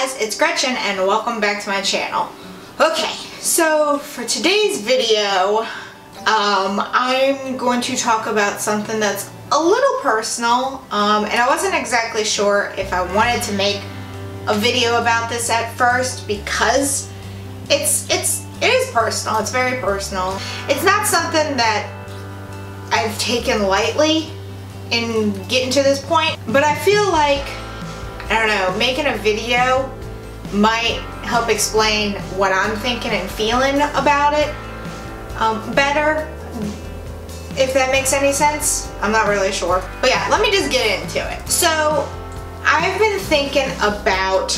guys, it's Gretchen and welcome back to my channel. Okay, so for today's video, I'm going to talk about something that's a little personal, and I wasn't exactly sure if I wanted to make a video about this at first because it is personal. It's very personal. It's not something that I've taken lightly in getting to this point, but I feel like, I don't know, making a video might help explain what I'm thinking and feeling about it better, if that makes any sense. I'm not really sure. But yeah, let me just get into it. So, I've been thinking about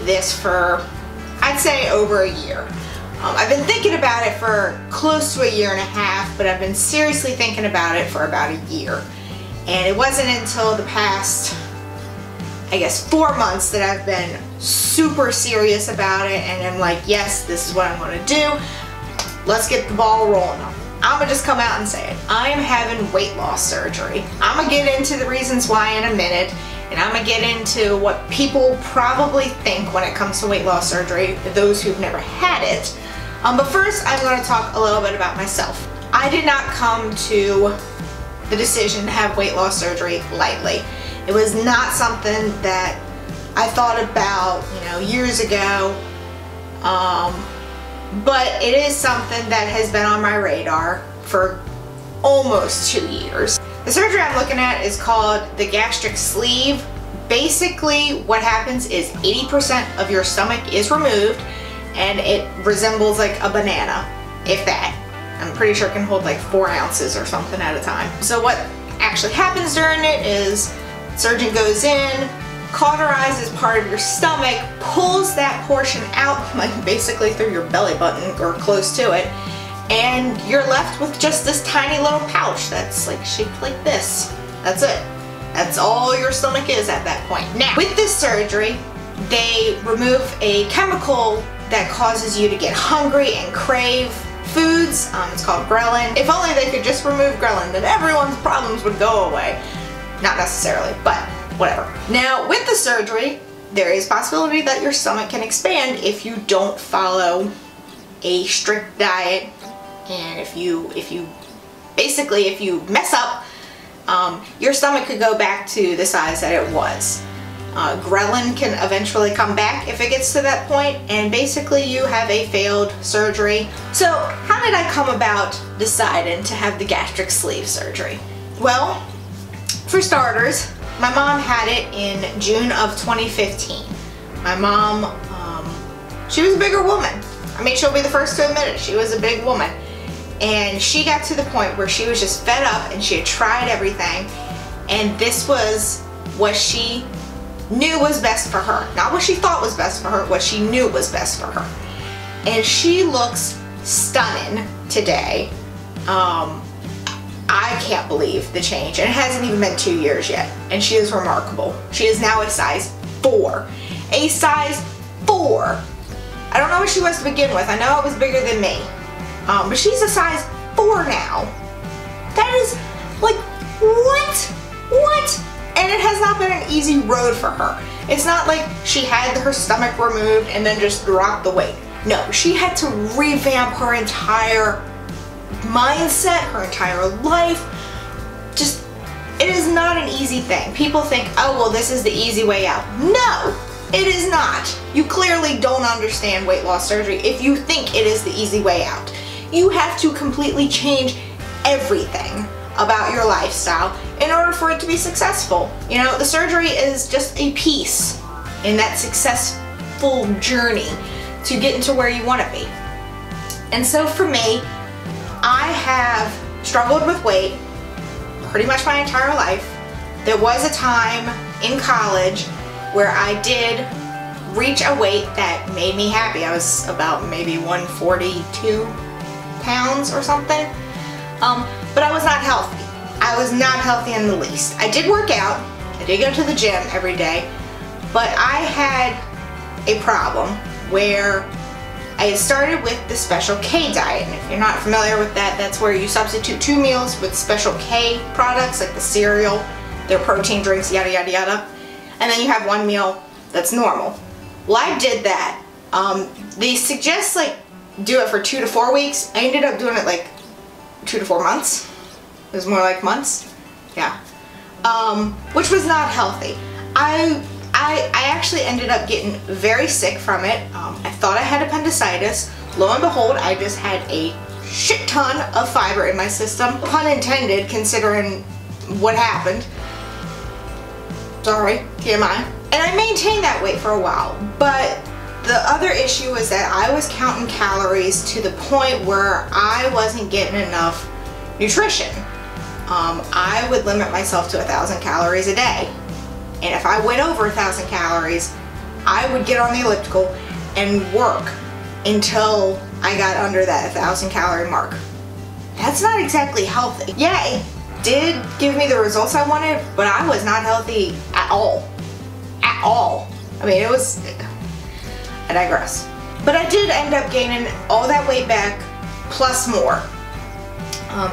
this for, I'd say, over a year. I've been thinking about it for close to a year and a half, but I've been seriously thinking about it for about a year. And it wasn't until the past, I guess, 4 months that I've been super serious about it, and I'm like, yes, this is what I'm going to do. Let's get the ball rolling. I'm going to just come out and say it. I'm having weight loss surgery. I'm going to get into the reasons why in a minute, and I'm going to get into what people probably think when it comes to weight loss surgery, those who've never had it. But first, I'm going to talk a little bit about myself. I did not come to the decision to have weight loss surgery lightly. It was not something that I thought about, years ago, but it is something that has been on my radar for almost 2 years. The surgery I'm looking at is called the gastric sleeve. Basically, what happens is 80% of your stomach is removed, and it resembles like a banana, if that. I'm pretty sure it can hold like 4 ounces or something at a time. So what actually happens during it is surgeon goes in, cauterizes part of your stomach, pulls that portion out, like basically through your belly button or close to it, and you're left with just this tiny little pouch that's like shaped like this. That's it. That's all your stomach is at that point. Now, with this surgery, they remove a chemical that causes you to get hungry and crave foods. It's called ghrelin. If only they could just remove ghrelin, then everyone's problems would go away. Not necessarily, but whatever. Now, with the surgery, there is possibility that your stomach can expand if you don't follow a strict diet, and if you mess up, your stomach could go back to the size that it was. Ghrelin can eventually come back if it gets to that point, and basically you have a failed surgery. So how did I come about deciding to have the gastric sleeve surgery? Well, for starters, my mom had it in June of 2015. My mom, she was a bigger woman. I mean, she'll be the first to admit it. She was a big woman. And she got to the point where she was just fed up and she had tried everything, and this was what she knew was best for her. Not what she thought was best for her, what she knew was best for her. And she looks stunning today. I can't believe the change, and it hasn't even been 2 years yet, and she is remarkable. She is now a size 4. A size 4! I don't know what she was to begin with. I know it was bigger than me. But she's a size 4 now. That is, like, what? What? And it has not been an easy road for her. It's not like she had her stomach removed and then just dropped the weight. No, she had to revamp her entire mindset, her entire life. Just, it is not an easy thing. People think, oh, well, this is the easy way out. No, it is not. You clearly don't understand weight loss surgery if you think it is the easy way out. You have to completely change everything about your lifestyle in order for it to be successful. The surgery is just a piece in that successful journey to get into where you want to be. And so for me, I have struggled with weight pretty much my entire life. There was a time in college where I did reach a weight that made me happy. I was about maybe 142 pounds or something. But I was not healthy. I was not healthy in the least. I did work out. I did go to the gym every day. But I had a problem where I had started with the Special K diet. And if you're not familiar with that, that's where you substitute 2 meals with Special K products, like the cereal, their protein drinks, yada yada yada. And then you have 1 meal that's normal. Well, I did that. They suggest like do it for 2 to 4 weeks. I ended up doing it like 2 to 4 months. It was more like months. Yeah. Which was not healthy. I actually ended up getting very sick from it. I thought I had appendicitis. Lo and behold, I just had a shit ton of fiber in my system. Pun intended, considering what happened. Sorry, TMI. And I maintained that weight for a while, but the other issue was that I was counting calories to the point where I wasn't getting enough nutrition. I would limit myself to 1,000 calories a day. And if I went over 1,000 calories, I would get on the elliptical and work until I got under that 1,000 calorie mark. That's not exactly healthy. Yeah, it did give me the results I wanted, but I was not healthy at all. At all. I mean, it was... I digress. But I did end up gaining all that weight back, plus more.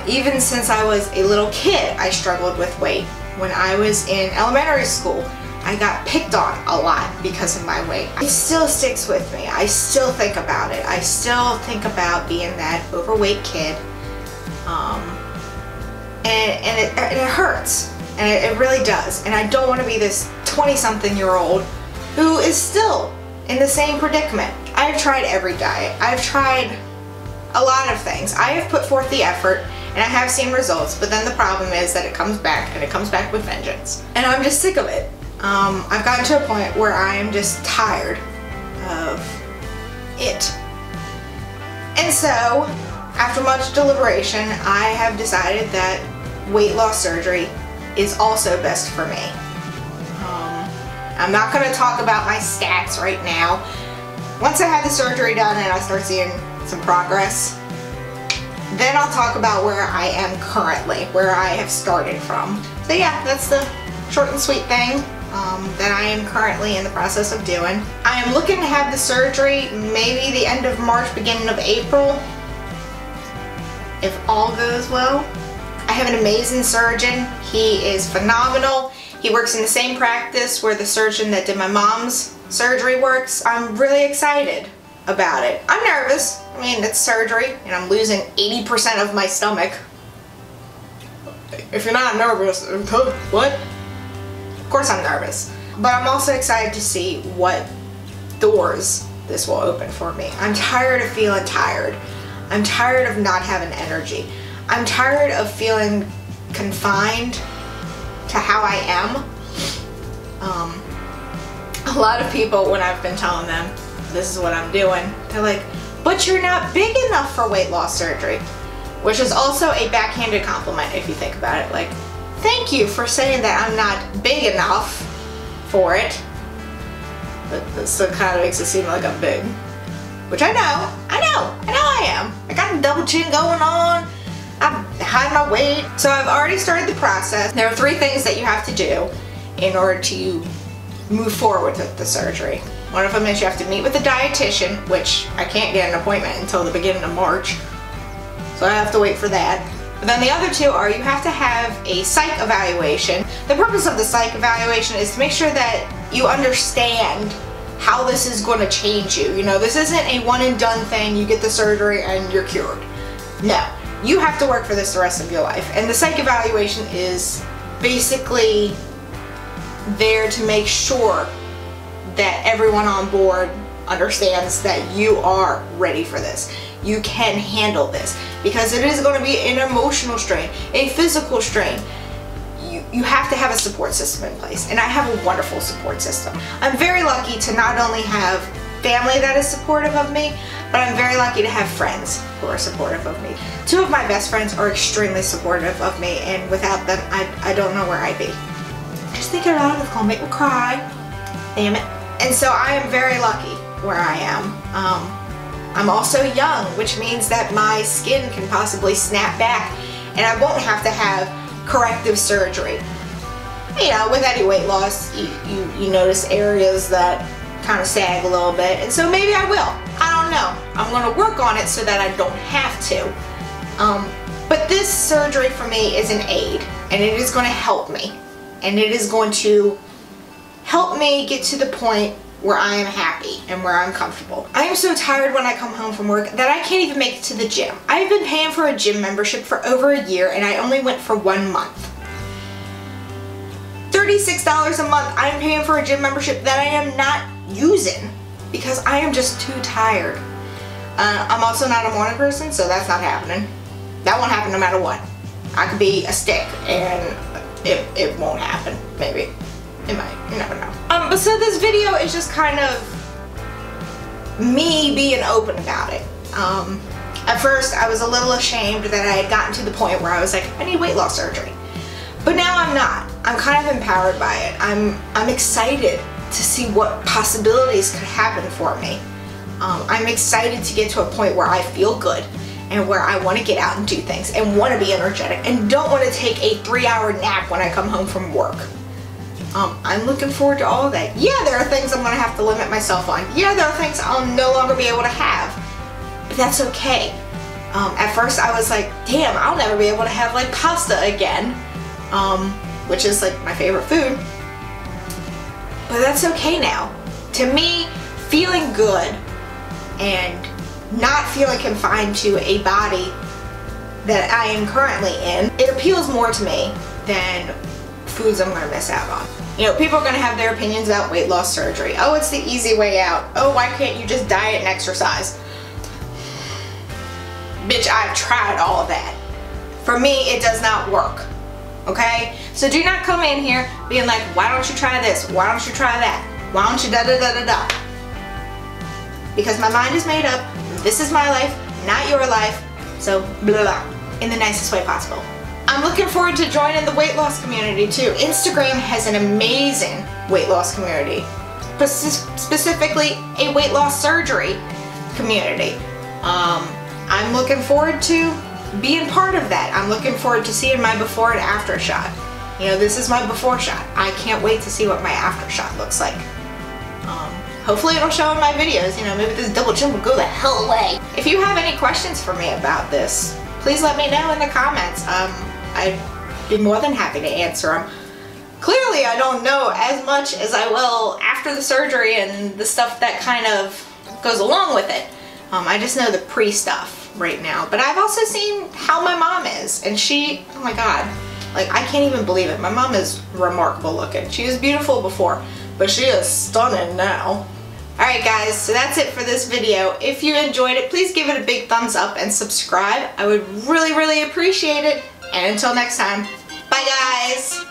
Even since I was a little kid, I struggled with weight. When I was in elementary school, I got picked on a lot because of my weight. It still sticks with me. I still think about it. I still think about being that overweight kid. And it hurts. And it really does. And I don't want to be this 20-something-year-old who is still in the same predicament. I've tried every diet. I've tried a lot of things. I have put forth the effort and I have seen results, but then the problem is that it comes back, and it comes back with vengeance. And I'm just sick of it. I've gotten to a point where I am just tired of it. And so, after much deliberation, I have decided that weight loss surgery is also best for me. I'm not going to talk about my stats right now. Once I have the surgery done and I start seeing some progress, then I'll talk about where I am currently, where I have started from. So yeah, that's the short and sweet thing that I am currently in the process of doing. I am looking to have the surgery maybe the end of March, beginning of April, if all goes well. I have an amazing surgeon. He is phenomenal. He works in the same practice where the surgeon that did my mom's surgery works. I'm really excited about it. I'm nervous. I mean, it's surgery and I'm losing 80% of my stomach. If you're not nervous, what? Of course I'm nervous. But I'm also excited to see what doors this will open for me. I'm tired of feeling tired. I'm tired of not having energy. I'm tired of feeling confined to how I am. A lot of people, when I've been telling them this is what I'm doing, they're like, but you're not big enough for weight loss surgery. Which is also a backhanded compliment if you think about it. Like, thank you for saying that I'm not big enough for it. But that still kind of makes it seem like I'm big. Which I know I am. I got a double chin going on. I'm hiding my weight. So I've already started the process. There are 3 things that you have to do in order to move forward with the surgery. One of them is you have to meet with a dietitian, which I can't get an appointment until the beginning of March. So I have to wait for that. But then the other 2 are you have to have a psych evaluation. The purpose of the psych evaluation is to make sure that you understand how this is going to change you. You know, this isn't a one and done thing. You get the surgery and you're cured. No. You have to work for this the rest of your life. And the psych evaluation is basically there to make sure that everyone on board understands that you are ready for this. You can handle this. Because it is going to be an emotional strain, a physical strain. You have to have a support system in place. And I have a wonderful support system. I'm very lucky to not only have family that is supportive of me, but I'm very lucky to have friends who are supportive of me. 2 of my best friends are extremely supportive of me, and without them, I don't know where I'd be. Just thinking about it, it's gonna make me cry. Damn it. And so I am very lucky where I am. I'm also young, which means that my skin can possibly snap back, and I won't have to have corrective surgery. You know, with any weight loss, you notice areas that kind of sag a little bit, and so maybe I will. I don't know. I'm going to work on it so that I don't have to. But this surgery for me is an aid, and it is going to help me, and it is going to help me get to the point where I am happy. and where I'm comfortable. I am so tired when I come home from work that I can't even make it to the gym. I've been paying for a gym membership for over a year and I only went for 1 month. $36 a month I'm paying for a gym membership that I am not using because I am just too tired. I'm also not a morning person, so that's not happening. That won't happen no matter what. I could be a stick and it won't happen. Maybe. It might. You never know. But so this video is just kind of me being open about it. At first I was a little ashamed that I had gotten to the point where I was like, I need weight loss surgery. But now I'm not. I'm kind of empowered by it. I'm excited to see what possibilities could happen for me. I'm excited to get to a point where I feel good and where I want to get out and do things and want to be energetic and don't want to take a 3-hour nap when I come home from work. I'm looking forward to all of that. Yeah, there are things I'm going to have to limit myself on. Yeah, there are things I'll no longer be able to have. But that's okay. At first I was like, damn, I'll never be able to have like pasta again. Which is like my favorite food. But that's okay now. To me, feeling good and not feeling confined to a body that I am currently in, it appeals more to me than foods I'm going to miss out on. You know, people are going to have their opinions about weight loss surgery. Oh, it's the easy way out. Oh, why can't you just diet and exercise? Bitch, I've tried all of that. For me, it does not work. Okay? So do not come in here being like, why don't you try this? Why don't you try that? Why don't you da da da da da? Because my mind is made up. This is my life, not your life. So blah blah, in the nicest way possible. I'm looking forward to joining the weight loss community too. Instagram has an amazing weight loss community. Specifically a weight loss surgery community. I'm looking forward to being part of that. I'm looking forward to seeing my before and after shot. You know, this is my before shot. I can't wait to see what my after shot looks like. Hopefully it'll show in my videos. You know, maybe this double chin will go the hell away. If you have any questions for me about this, please let me know in the comments. I'd be more than happy to answer them. Clearly I don't know as much as I will after the surgery and the stuff that kind of goes along with it. I just know the pre-stuff right now. But I've also seen how my mom is, and she, oh my god, like I can't even believe it. My mom is remarkable looking. She was beautiful before, but she is stunning now. Alright guys, so that's it for this video. If you enjoyed it, please give it a big thumbs up and subscribe. I would really, really appreciate it. And until next time, bye guys!